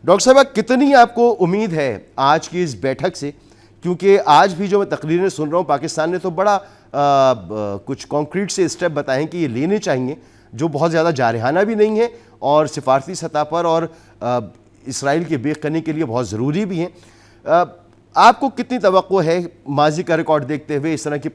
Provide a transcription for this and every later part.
Doctor صاحبہ کتنی آپ کو امید ہے آج کی اس بیٹھک سے؟ کیونکہ آج بھی جو میں تقریریں سن رہا ہوں پاکستان نے تو بڑا کچھ کانکریٹ سے اسٹیپ بتائے ہیں کہ یہ لینے چاہیے، جو بہت زیادہ جارحانہ بھی نہیں ہے اور سفارتی سطح پر اور اسرائیل کے بیک کرنے کے لیے بہت ضروری بھی ہیں۔ آپ کو کتنی توقع ہے ماضی کا ریکارڈ دیکھتے ہوئے؟ اس طرح کی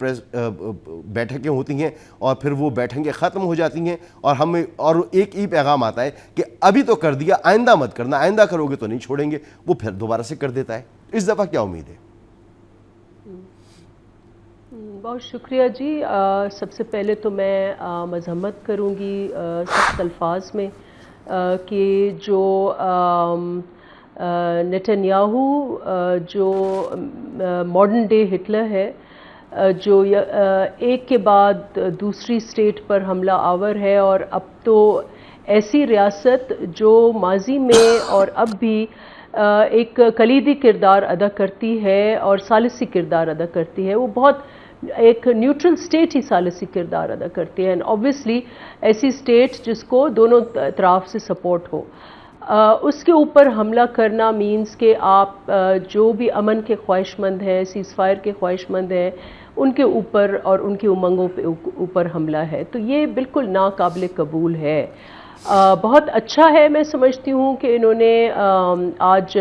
بیٹھکیں ہوتی ہیں اور پھر وہ بیٹھکیں ختم ہو جاتی ہیں اور ایک ہی پیغام آتا ہے کہ ابھی تو کر دیا، آئندہ مت کرنا، آئندہ کرو گے تو نہیں چھوڑیں گے، وہ پھر دوبارہ سے کر دیتا ہے۔ اس دفعہ کیا امید ہے؟ بہت شکریہ جی۔ سب سے پہلے تو میں مذمت کروں گی سخت الفاظ میں کہ جو نیتن یاہو جو ماڈرن ڈے ہٹلر ہے، جو ایک کے بعد دوسری سٹیٹ پر حملہ آور ہے، اور اب تو ایسی ریاست جو ماضی میں اور اب بھی ایک کلیدی کردار ادا کرتی ہے اور ثالثی کردار ادا کرتی ہے، وہ بہت ایک نیوٹرل سٹیٹ ہی ثالثی کردار ادا کرتی ہے، اینڈ اوبویسلی ایسی سٹیٹ جس کو دونوں اطراف سے سپورٹ ہو، اس کے اوپر حملہ کرنا مینز کہ آپ جو بھی امن کے خواہش مند ہیں، سیز فائر کے خواہش مند ہیں، ان کے اوپر اور ان کی امنگوں پہ اوپر حملہ ہے، تو یہ بالکل ناقابل قبول ہے۔ بہت اچھا ہے، میں سمجھتی ہوں کہ انہوں نے آج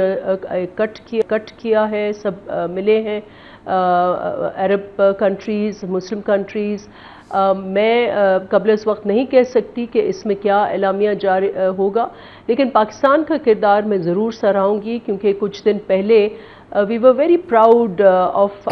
کٹ کیا ہے، سب ملے ہیں عرب کنٹریز، مسلم کنٹریز۔ میں قبل اس وقت نہیں کہہ سکتی کہ اس میں کیا اعلامیہ جاری ہوگا، لیکن پاکستان کا کردار میں ضرور سراہوں گی، کیونکہ کچھ دن پہلے وی ور ویری پراؤڈ آف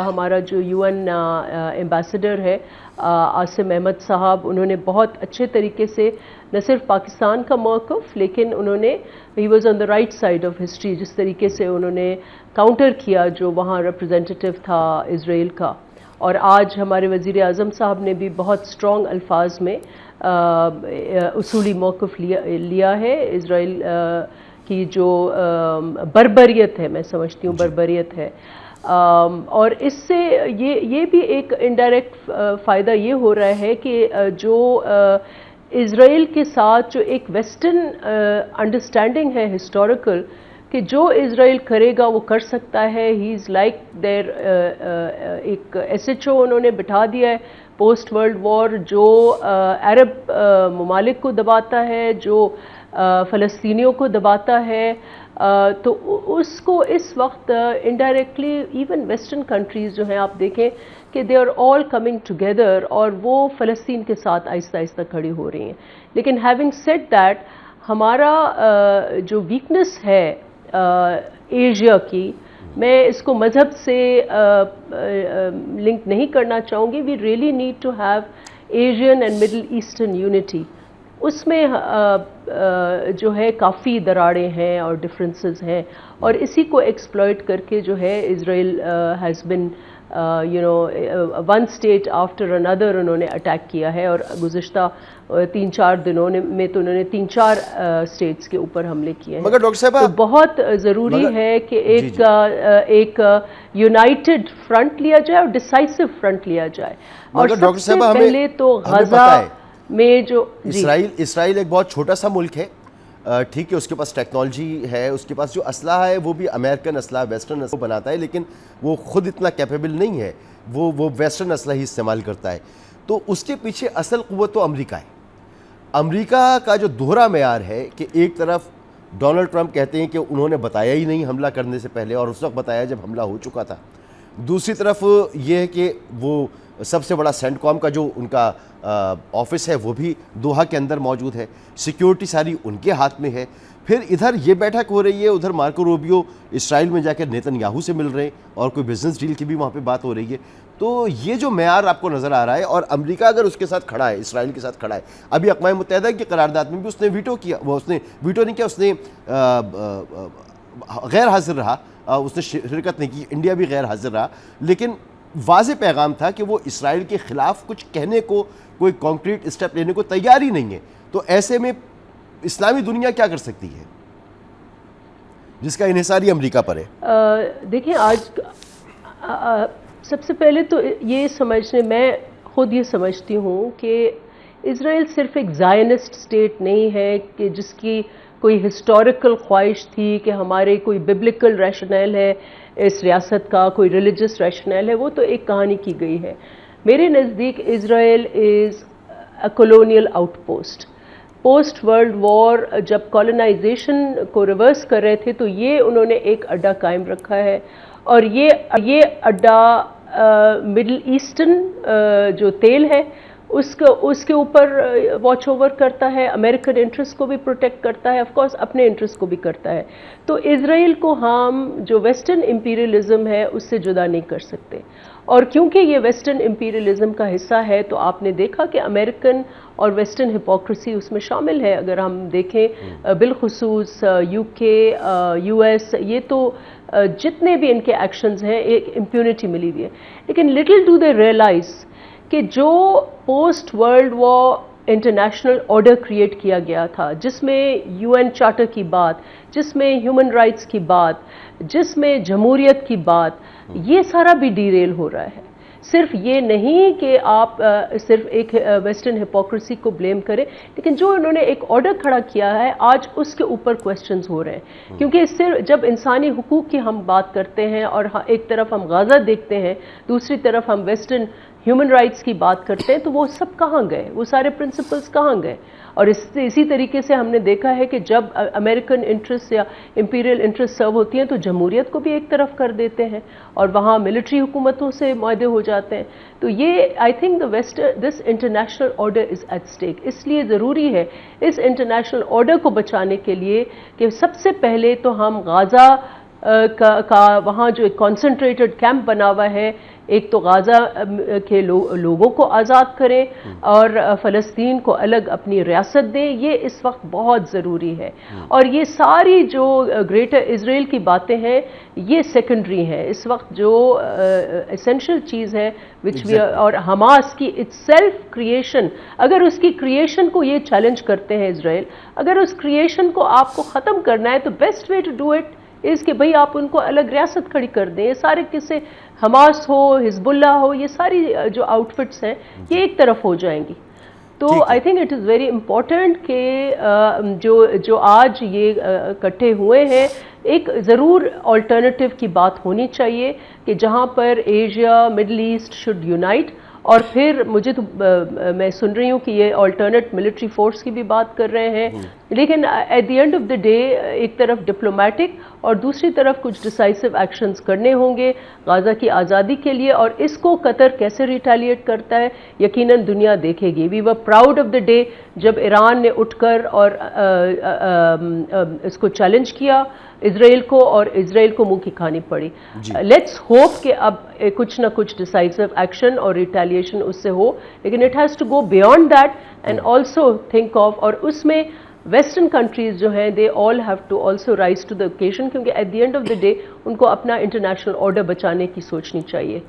ہمارا جو UN ایمبیسڈر ہے عاصم احمد صاحب، انہوں نے بہت اچھے طریقے سے نہ صرف پاکستان کا موقف، لیکن انہوں نے he was on the right side of history, جس طریقے سے انہوں نے کاؤنٹر کیا جو وہاں ریپریزنٹیٹیو تھا اسرائیل کا۔ اور آج ہمارے وزیر اعظم صاحب نے بھی بہت اسٹرانگ الفاظ میں اصولی موقف لیا ہے اسرائیل کی جو بربریت ہے، میں سمجھتی ہوں بربریت ہے، اور اس سے یہ بھی ایک انڈائریکٹ فائدہ یہ ہو رہا ہے کہ جو اسرائیل کے ساتھ جو ایک ویسٹرن انڈرسٹینڈنگ ہے ہسٹوریکل، کہ جو اسرائیل کرے گا وہ کر سکتا ہے، ہی از لائک دیر ایک SHO انہوں نے بٹھا دیا ہے پوسٹ ورلڈ وار، جو عرب ممالک کو دباتا ہے، جو فلسطینیوں کو دباتا ہے، تو اس کو اس وقت انڈائریکٹلی ایون ویسٹرن کنٹریز جو ہیں آپ دیکھیں کہ they are all coming together, اور وہ فلسطین کے ساتھ آہستہ آہستہ کھڑی ہو رہی ہیں۔ لیکن ہیونگ سیڈ دیٹ، ہمارا جو ویکنس ہے ایشیا کی، میں اس کو مذہب سے لنک نہیں کرنا چاہوں گی، we really need to have Asian and Middle Eastern unity. اس میں جو ہے کافی دراڑیں ہیں اور ڈفرینسز ہیں، اور اسی کو ایکسپلائٹ کر کے جو ہے Israel has been one state after اندر انہوں نے اٹیک کیا ہے، اور گزشتہ 3-4 دنوں میں تو انہوں نے 3-4 اسٹیٹس کے اوپر حملے کیے ہیں۔ مگر ڈاکٹر صاحبہ تو بہت ضروری ہے کہ ایک یونائٹڈ فرنٹ لیا جائے اور ڈیسائسو فرنٹ لیا جائے، اور سب سے پہلے تو غزہ میں جو اسرائیل ایک بہت چھوٹا سا ملک ہے، ٹھیک ہے، اس کے پاس ٹیکنالوجی ہے، اس کے پاس جو اسلحہ ہے وہ بھی امریکن اسلحہ، ویسٹرن اسلحہ بناتا ہے، لیکن وہ خود اتنا کیپیبل نہیں ہے، وہ ویسٹرن اسلحہ ہی استعمال کرتا ہے۔ تو اس کے پیچھے اصل قوت تو امریکہ ہے۔ امریکہ کا جو دوہرا معیار ہے کہ ایک طرف ڈونلڈ ٹرمپ کہتے ہیں کہ انہوں نے بتایا ہی نہیں حملہ کرنے سے پہلے، اور اس وقت بتایا جب حملہ ہو چکا تھا، دوسری طرف یہ ہے کہ وہ سب سے بڑا سینٹ کام کا جو ان کا آفس ہے وہ بھی دوحہ کے اندر موجود ہے، سیکیورٹی ساری ان کے ہاتھ میں ہے، پھر ادھر یہ بیٹھک ہو رہی ہے، ادھر مارکو روبیو اسرائیل میں جا کے نیتن یاہو سے مل رہے ہیں، اور کوئی بزنس ڈیل کی بھی وہاں پہ بات ہو رہی ہے۔ تو یہ جو معیار آپ کو نظر آ رہا ہے، اور امریکہ اگر اس کے ساتھ کھڑا ہے، اسرائیل کے ساتھ کھڑا ہے، ابھی اقوام متحدہ کی قرارداد میں بھی اس نے ویٹو کیا، اس نے ویٹو نہیں کیا، اس نے غیر حاضر رہا، اس نے شرکت نہیں کی، انڈیا بھی غیر حاضر رہا، لیکن واضح پیغام تھا کہ وہ اسرائیل کے خلاف کچھ کہنے کو، کوئی کانکریٹ اسٹیپ لینے کو تیار ہی نہیں ہے۔ تو ایسے میں اسلامی دنیا کیا کر سکتی ہے جس کا انحصار ہی امریکہ پر ہے؟ دیکھیں، آج سب سے پہلے تو میں خود یہ سمجھتی ہوں کہ اسرائیل صرف ایک زائنسٹ اسٹیٹ نہیں ہے کہ جس کی کوئی ہسٹوریکل خواہش تھی کہ ہمارے کوئی ببلیکل ریشنل ہے اس ریاست کا, کوئی ریلیجس ریشنل ہے, وہ تو ایک کہانی کی گئی ہے. میرے نزدیک Israel is a colonial outpost world war جب کالونائزیشن کو ریورس کر رہے تھے تو یہ انہوں نے ایک اڈا قائم رکھا ہے, اور یہ اڈا مڈل ایسٹرن جو تیل ہے اس کے اوپر واچ اوور کرتا ہے, امریکن انٹرسٹ کو بھی پروٹیکٹ کرتا ہے, آف کورس اپنے انٹرسٹ کو بھی کرتا ہے. تو اسرائیل کو ہم جو ویسٹرن امپیریلزم ہے اس سے جدا نہیں کر سکتے, اور کیونکہ یہ ویسٹرن امپیریلزم کا حصہ ہے تو آپ نے دیکھا کہ امریکن اور ویسٹرن ہپوکریسی اس میں شامل ہے. اگر ہم دیکھیں بالخصوص یو کے, یو ایس, یہ تو جتنے بھی ان کے ایکشنز ہیں ایک امپیونٹی ملی ہوئی ہے. لیکن لٹل ڈو دے ریئلائز کہ جو post world war international order create کیا گیا تھا, جس میں یو این چارٹر کی بات, جس میں ہیومن رائٹس کی بات, جس میں جمہوریت کی بات, یہ سارا بھی ڈی ریل ہو رہا ہے. صرف یہ نہیں کہ آپ صرف ایک ویسٹرن ہپوکریسی کو بلیم کریں, لیکن جو انہوں نے ایک آرڈر کھڑا کیا ہے آج اس کے اوپر کویسچنز ہو رہے ہیں. کیونکہ صرف جب انسانی حقوق کی ہم بات کرتے ہیں اور ایک طرف ہم غزہ دیکھتے ہیں, دوسری طرف ہم ویسٹرن ہیومن رائٹس کی بات کرتے ہیں, تو وہ سب کہاں گئے, وہ سارے پرنسپلز کہاں گئے؟ اور اسی طریقے سے ہم نے دیکھا ہے کہ جب امریکن انٹرسٹ یا امپیریل انٹرسٹ سرو ہوتی ہیں تو جمہوریت کو بھی ایک طرف کر دیتے ہیں اور وہاں ملٹری حکومتوں سے معاہدے ہو جاتے ہیں. تو یہ I think this international order is at stake. اس لیے ضروری ہے اس انٹرنیشنل آرڈر کو بچانے کے لیے کہ سب سے پہلے تو ہم غزہ کا وہاں جو ایک کانسنٹریٹڈ کیمپ بنا ہوا ہے, ایک تو غزہ کے لوگوں کو آزاد کریں اور فلسطین کو الگ اپنی ریاست دیں. یہ اس وقت بہت ضروری ہے, اور یہ ساری جو گریٹر اسرائیل کی باتیں ہیں یہ سیکنڈری ہیں. اس وقت جو اسینشل چیز ہے اور حماس کی اٹ سیلف کریشن, اگر اس کی کریشن کو یہ چیلنج کرتے ہیں اسرائیل, اگر اس کریشن کو آپ کو ختم کرنا ہے تو best way to do it is کہ بھئی آپ ان کو الگ ریاست کھڑی کر دیں. یہ سارے قصے حماس ہو, حزب اللہ ہو, یہ ساری جو آؤٹ فٹس ہیں یہ ایک طرف ہو جائیں گی. تو I think it is very important کہ جو آج یہ اکٹھے ہوئے ہیں, ایک ضرور آلٹرنیٹیو کی بات ہونی چاہیے کہ جہاں پر Asia Middle East should unite. اور پھر مجھے تو میں سن رہی ہوں کہ یہ آلٹرنیٹ ملٹری فورس کی بھی بات کر رہے ہیں, لیکن at the end of the day ایک طرف ڈپلومیٹک اور دوسری طرف کچھ ڈیسائسو ایکشنز کرنے ہوں گے غزہ کی آزادی کے لیے. اور اس کو قطر کیسے ریٹیلیٹ کرتا ہے یقیناً دنیا دیکھے گی. وی ور پراؤڈ آف دا ڈے جب ایران نے اٹھ کر اور اس کو چیلنج کیا اسرائیل کو, اور اسرائیل کو منہ کی کھانی پڑی. لیٹس ہوپ کہ اب کچھ نہ کچھ ڈیسائسو ایکشن اور ریٹیلیشن اس سے ہو, لیکن it has to go beyond that and also think of, اور اس میں ویسٹرن کنٹریز جو ہیں they all have to also rise to the occasion, کیونکہ at the end of the day ان کو اپنا انٹرنیشنل آرڈر بچانے کی سوچنی چاہیے.